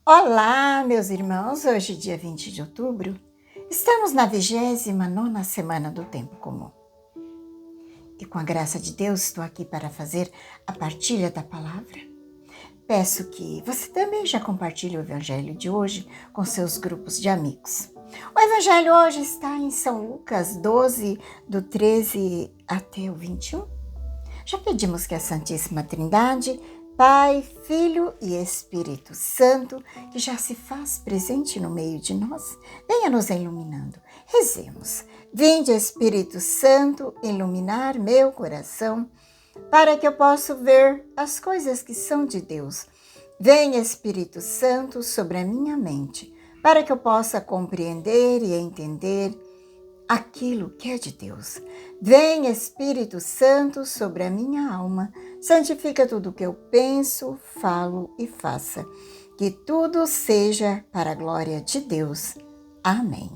Olá, meus irmãos! Hoje, dia 20 de outubro, estamos na 29ª semana do Tempo Comum. E com a graça de Deus, estou aqui para fazer a partilha da palavra. Peço que você também já compartilhe o Evangelho de hoje com seus grupos de amigos. O Evangelho hoje está em São Lucas 12, do 13 até o 21. Já pedimos que a Santíssima Trindade, Pai, Filho e Espírito Santo, que já se faz presente no meio de nós, venha nos iluminando. Rezemos. Vinde, Espírito Santo, iluminar meu coração, para que eu possa ver as coisas que são de Deus. Venha, Espírito Santo, sobre a minha mente, para que eu possa compreender e entender aquilo que é de Deus. Vem, Espírito Santo, sobre a minha alma, santifica tudo o que eu penso, falo e faça. Que tudo seja para a glória de Deus. Amém.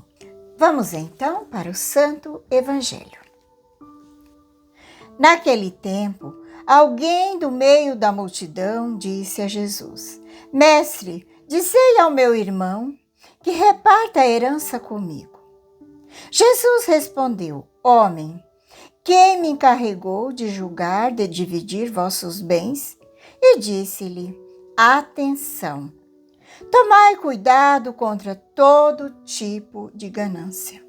Vamos então para o Santo Evangelho. Naquele tempo, alguém do meio da multidão disse a Jesus: Mestre, dizei ao meu irmão que reparta a herança comigo. Jesus respondeu: Homem, quem me encarregou de julgar, de dividir vossos bens? E disse-lhe: Atenção, tomai cuidado contra todo tipo de ganância.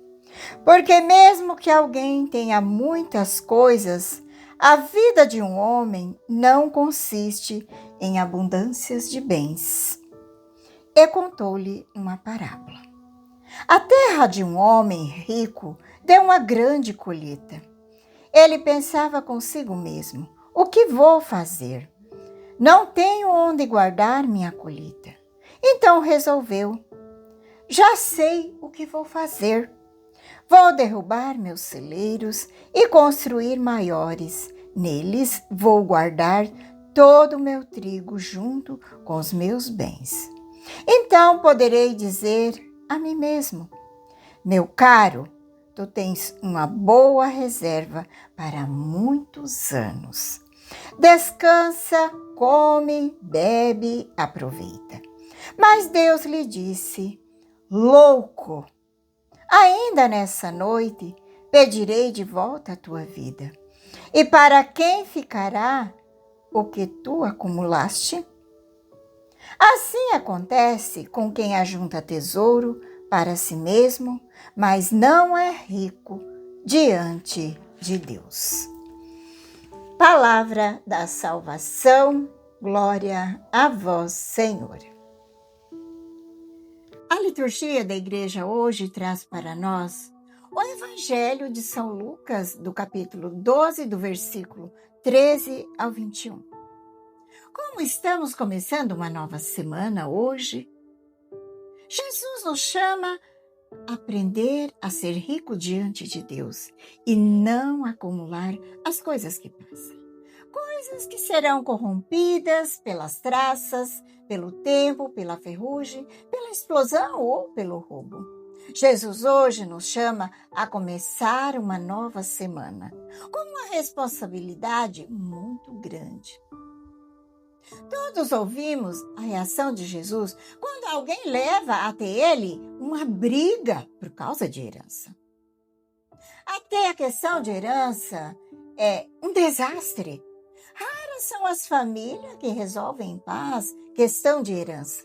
Porque mesmo que alguém tenha muitas coisas, a vida de um homem não consiste em abundâncias de bens. E contou-lhe uma parábola. A terra de um homem rico deu uma grande colheita. Ele pensava consigo mesmo: o que vou fazer? Não tenho onde guardar minha colheita. Então resolveu: já sei o que vou fazer. Vou derrubar meus celeiros e construir maiores. Neles vou guardar todo o meu trigo junto com os meus bens. Então poderei dizer a mim mesmo: meu caro, tu tens uma boa reserva para muitos anos. Descansa, come, bebe, aproveita. Mas Deus lhe disse: louco, ainda nessa noite pedirei de volta a tua vida. E para quem ficará o que tu acumulaste? Assim acontece com quem ajunta tesouro para si mesmo, mas não é rico diante de Deus. Palavra da salvação, glória a vós, Senhor. A liturgia da igreja hoje traz para nós o Evangelho de São Lucas, do capítulo 12, do versículo 13 ao 21. Como estamos começando uma nova semana hoje, Jesus nos chama a aprender a ser rico diante de Deus e não acumular as coisas que passam. Coisas que serão corrompidas pelas traças, pelo tempo, pela ferrugem, pela explosão ou pelo roubo. Jesus hoje nos chama a começar uma nova semana com uma responsabilidade muito grande. Todos ouvimos a reação de Jesus quando alguém leva até ele uma briga por causa de herança. Até a questão de herança é um desastre. Raras são as famílias que resolvem em paz questão de herança.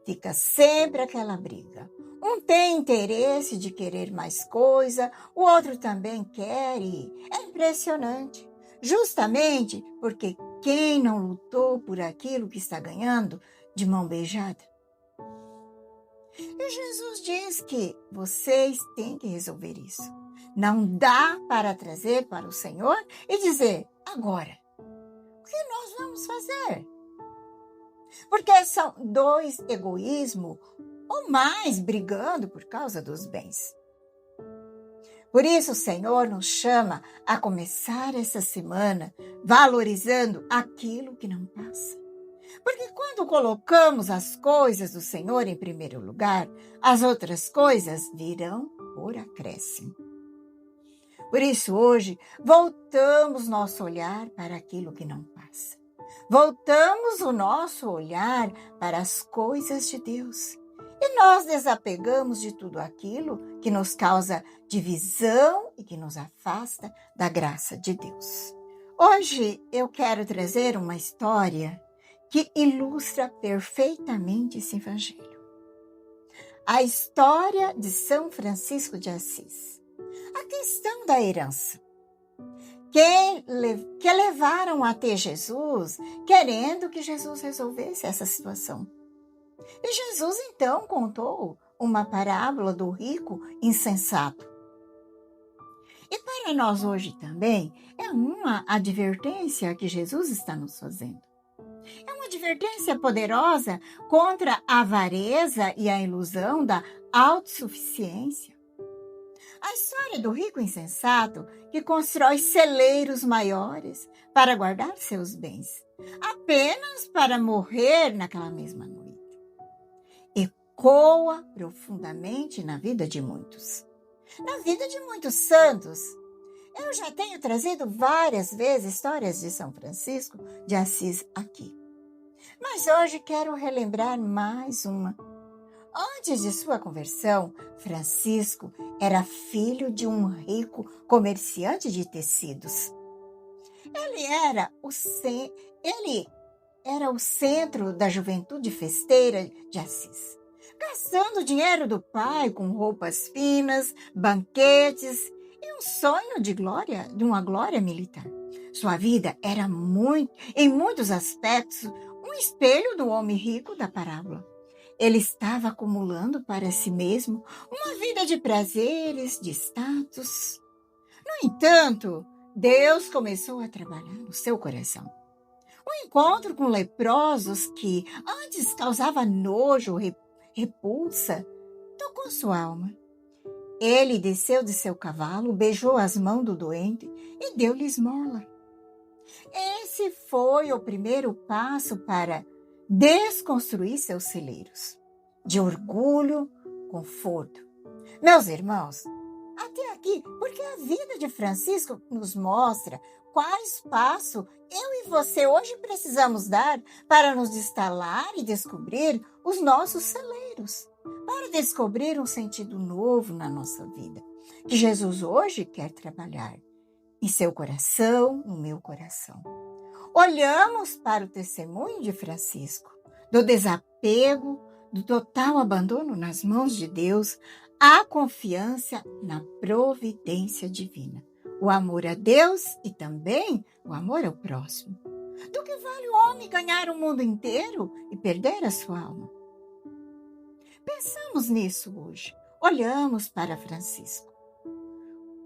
Fica sempre aquela briga. Um tem interesse de querer mais coisa, o outro também quer e é impressionante. Justamente porque quem não lutou por aquilo que está ganhando de mão beijada? E Jesus diz que vocês têm que resolver isso. Não dá para trazer para o Senhor e dizer: agora, o que nós vamos fazer? Porque são dois egoísmos ou mais brigando por causa dos bens. Por isso o Senhor nos chama a começar essa semana valorizando aquilo que não passa. Porque quando colocamos as coisas do Senhor em primeiro lugar, as outras coisas virão por acréscimo. Por isso hoje voltamos nosso olhar para aquilo que não passa. Voltamos o nosso olhar para as coisas de Deus e nós desapegamos de tudo aquilo que nos causa divisão e que nos afasta da graça de Deus. Hoje eu quero trazer uma história que ilustra perfeitamente esse evangelho. A história de São Francisco de Assis. A questão da herança. Que levaram até Jesus, querendo que Jesus resolvesse essa situação. E Jesus então contou uma parábola do rico insensato. E para nós hoje também é uma advertência que Jesus está nos fazendo. É uma advertência poderosa contra a avareza e a ilusão da autossuficiência. A história do rico insensato que constrói celeiros maiores para guardar seus bens, apenas para morrer naquela mesma noite. Ecoa profundamente na vida de muitos. Na vida de muitos santos. Eu já tenho trazido várias vezes histórias de São Francisco de Assis aqui. Mas hoje quero relembrar mais uma. Antes de sua conversão, Francisco era filho de um rico comerciante de tecidos. Ele era o centro da juventude festeira de Assis, gastando o dinheiro do pai com roupas finas, banquetes e um sonho de uma glória militar. Sua vida era em muitos aspectos, um espelho do homem rico da parábola. Ele estava acumulando para si mesmo uma vida de prazeres, de status. No entanto, Deus começou a trabalhar no seu coração. O encontro com leprosos que antes causava nojo, repulsa, tocou sua alma. Ele desceu de seu cavalo, beijou as mãos do doente e deu-lhe esmola. Esse foi o primeiro passo para desconstruir seus celeiros de orgulho, conforto. Meus irmãos, até aqui, porque a vida de Francisco nos mostra quais passos eu e você hoje precisamos dar para nos instalar e descobrir os nossos celeiros, para descobrir um sentido novo na nossa vida, que Jesus hoje quer trabalhar em seu coração, no meu coração. Olhamos para o testemunho de Francisco, do desapego, do total abandono nas mãos de Deus, a confiança na providência divina, o amor a Deus e também o amor ao próximo. Do que vale o homem ganhar o mundo inteiro e perder a sua alma? Pensamos nisso hoje. Olhamos para Francisco.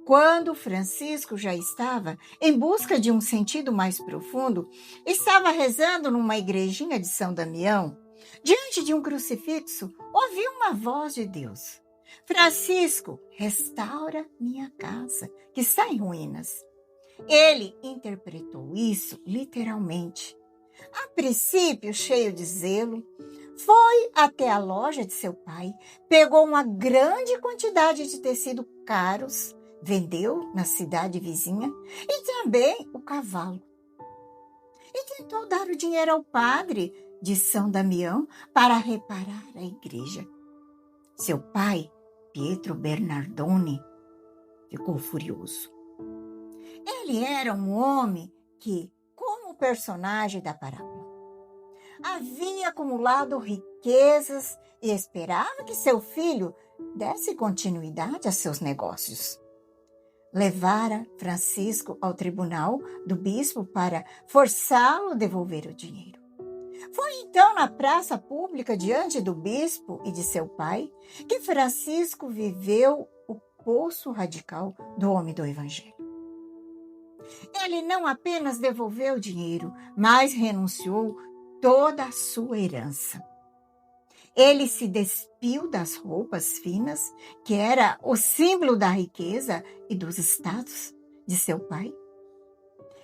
Quando Francisco já estava em busca de um sentido mais profundo, estava rezando numa igrejinha de São Damião, diante de um crucifixo, ouviu uma voz de Deus. Francisco, restaura minha casa, que está em ruínas. Ele interpretou isso literalmente. A princípio, cheio de zelo, foi até a loja de seu pai, pegou uma grande quantidade de tecido caros, vendeu na cidade vizinha e também o cavalo. E tentou dar o dinheiro ao padre de São Damião para reparar a igreja. Seu pai, Pietro Bernardone, ficou furioso. Ele era um homem que, como personagem da parábola, havia acumulado riquezas e esperava que seu filho desse continuidade a seus negócios. Levara Francisco ao tribunal do bispo para forçá-lo a devolver o dinheiro. Foi então na praça pública diante do bispo e de seu pai que Francisco viveu o poço radical do homem do evangelho. Ele não apenas devolveu o dinheiro, mas renunciou toda a sua herança. Ele se despiu das roupas finas, que era o símbolo da riqueza e dos status de seu pai,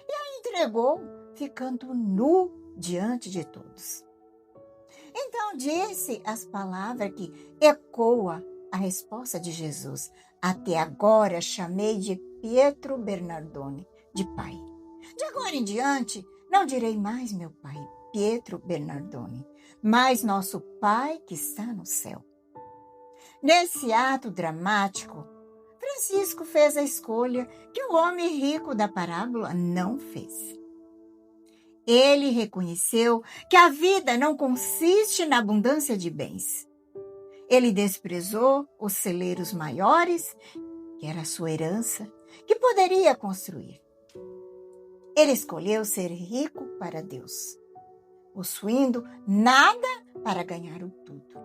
e a entregou, ficando nu diante de todos. Então disse as palavras que ecoa a resposta de Jesus. Até agora chamei de Pietro Bernardone, de pai. De agora em diante, Não direi mais meu pai, Pietro Bernardone, mas nosso Pai que está no céu. Nesse ato dramático, Francisco fez a escolha que o homem rico da parábola não fez. Ele reconheceu que a vida não consiste na abundância de bens. Ele desprezou os celeiros maiores, que era a sua herança, que poderia construir. Ele escolheu ser rico para Deus, possuindo nada para ganhar o tudo.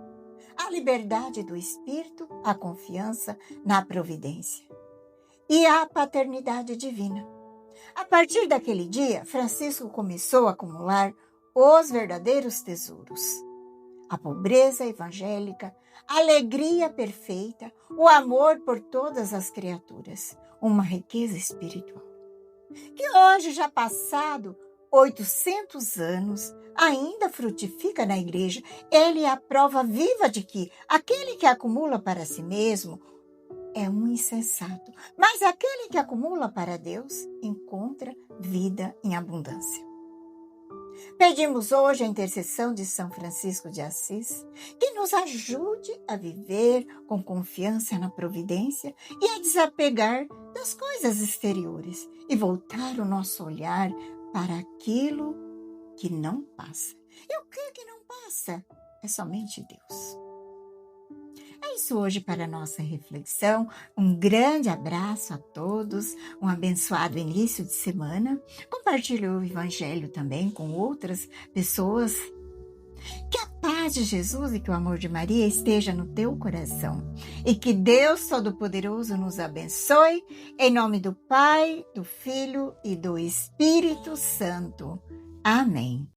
A liberdade do espírito, a confiança na providência e a paternidade divina. A partir daquele dia, Francisco começou a acumular os verdadeiros tesouros. A pobreza evangélica, a alegria perfeita, o amor por todas as criaturas, uma riqueza espiritual. Que hoje, já passado 800 anos, ainda frutifica na igreja. Ele é a prova viva de que aquele que acumula para si mesmo é um insensato, mas aquele que acumula para Deus encontra vida em abundância. Pedimos hoje a intercessão de São Francisco de Assis, que nos ajude a viver com confiança na providência e a desapegar das coisas exteriores e voltar o nosso olhar para aquilo que não passa. E o que não passa? É somente Deus. É isso hoje para a nossa reflexão. Um grande abraço a todos, um abençoado início de semana. Compartilhe o Evangelho também com outras pessoas. Que a paz de Jesus e que o amor de Maria esteja no teu coração. E que Deus Todo-Poderoso nos abençoe. Em nome do Pai, do Filho e do Espírito Santo. Amém.